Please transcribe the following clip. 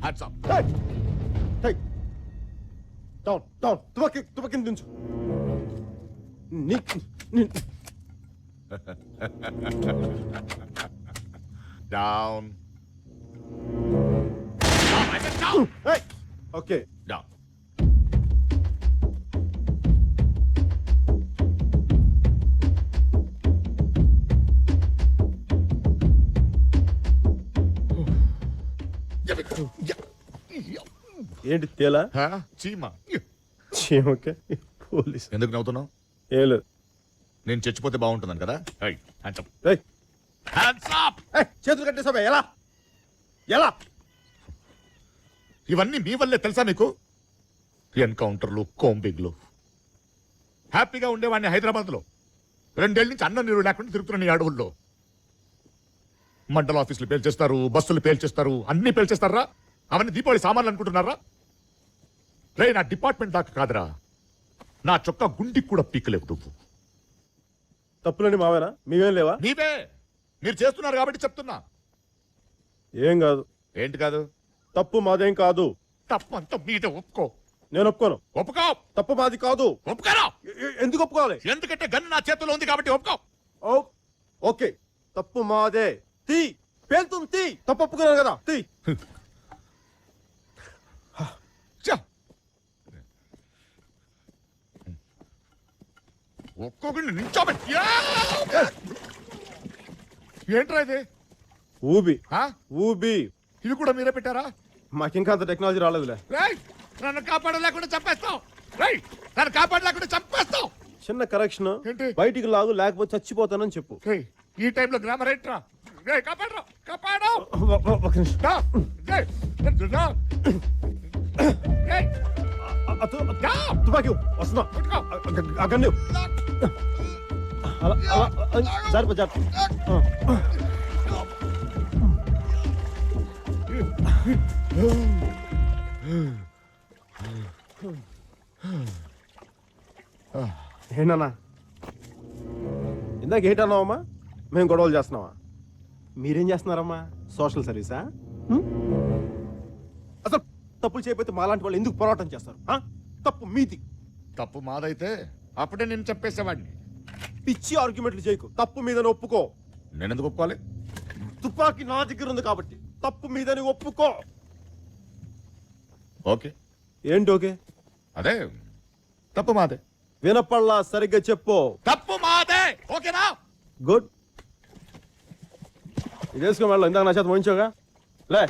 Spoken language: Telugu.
Hands up. Hey! Down. తుపాకీ దించు. Down. Hey! Okay. Down. ఏంటి తేలా? చీమా. చీమకే పోలీస్. ఎందుకు నవ్వుతున్నావు? ఏం లేదు. నేను చచ్చిపోతే బాగుంటుందని కదా. Hands up. ఏయ్, హ్యాండ్స్ అప్. చేతులు కట్టేసావా? ఎలా? ఇవన్నీ మీ వల్లే తెలుసా నీకు? ఎన్కౌంటర్లు, కోంబింగ్లు. హ్యాపీగా ఉండేవాడిని హైదరాబాద్ లో. 2 ఏళ్ళ నుంచి అన్నం నీరు లేకుండా తిరుగుతున్న ఈ అడవుల్లో. మండల ఆఫీసులు పేల్చేస్తారు, బస్సులు పేల్చేస్తారు, అన్ని పేల్చేస్తారా? అవన్నీ దీపావళి సామాన్లు అనుకుంటున్నారా? రే, నా డిపార్ట్మెంట్ దాకా కాదురా, నా చొక్కా గుండికి కూడా పీకలేవు నువ్వు. తప్పులండి మావేనా? మీవేం లేవా? నీవే. మీరు చేస్తున్నారు కాబట్టి చెప్తున్నా. ఏం కాదు. ఏంటి కాదు? తప్పు మాదేం కాదు. తప్పు అంతా మీదే. ఒప్పుకో. నేను ఒప్పుకోను. ఒప్పుకో. తప్పు మాది కాదు. ఒప్పుకోరా. ఎందుకు ఒప్పుకోవాలి? ఎందుకంటే గన్ను నా చేతిలో ఉంది కాబట్టి ఒప్పుకో. ఓకే, తప్పు మాదే. తీ, పేలుతుంది. తీ. తప్పు ఒప్పుకున్నాను కదా. తీ. ఒక్కొక్కడిని నించోబెట్టి. ఏంట్రా ఇది? ఊబి. ఇవి కూడా మీరే పెట్టారా? మాకింకా అంత టెక్నాలజీ రాలేదులే. నన్ను కాపాడలేకుండా చంపేస్తావు. నన్ను కాపాడలేకుండా చంపేస్తావు. చిన్న కరెక్షన్. ఏంటి? బయటికి లాగు, లేకపోతే చచ్చిపోతానని చెప్పు. ఈ టైంలో గ్రామర్ ఏంట్రా? కాపాడరా, కాపాడు. ఒక నిమిషం. తుపాకీ వస్తున్నా. అక్కడ జాగ్రత్త. ఏంటన్నా ఇందాక ఏంటన్నావమ్మా? మేము గొడవలు చేస్తున్నావా? మీరేం చేస్తున్నారమ్మా? సోషల్ సర్వీసా? అసలు తప్పులు చేయకపోతే మాలాంటి వాళ్ళు ఎందుకు పోరాటం చేస్తారు? తప్పు మీది. తప్పు మాదైతే అప్పుడే నేను చెప్పేసేవాడిని. పిచ్చి ఆర్గ్యుమెంట్లు చేయకు. తప్పు మీదని ఒప్పుకో. నేను ఎందుకు ఒప్పుకోవాలి? తుపాకీ నా దగ్గర ఉంది కాబట్టి తప్పు మీదని ఒప్పుకో. ఓకే. ఏంటి ఓకే? అదే, తప్పు మాదే. వినపల్లా, సరిగ్గా చెప్పు. తప్పు మాదే. ఓకేనా? గుడ్. ఇది వేసుకో. మళ్ళీ ఇందాక నా చేత మోయించోగా. లే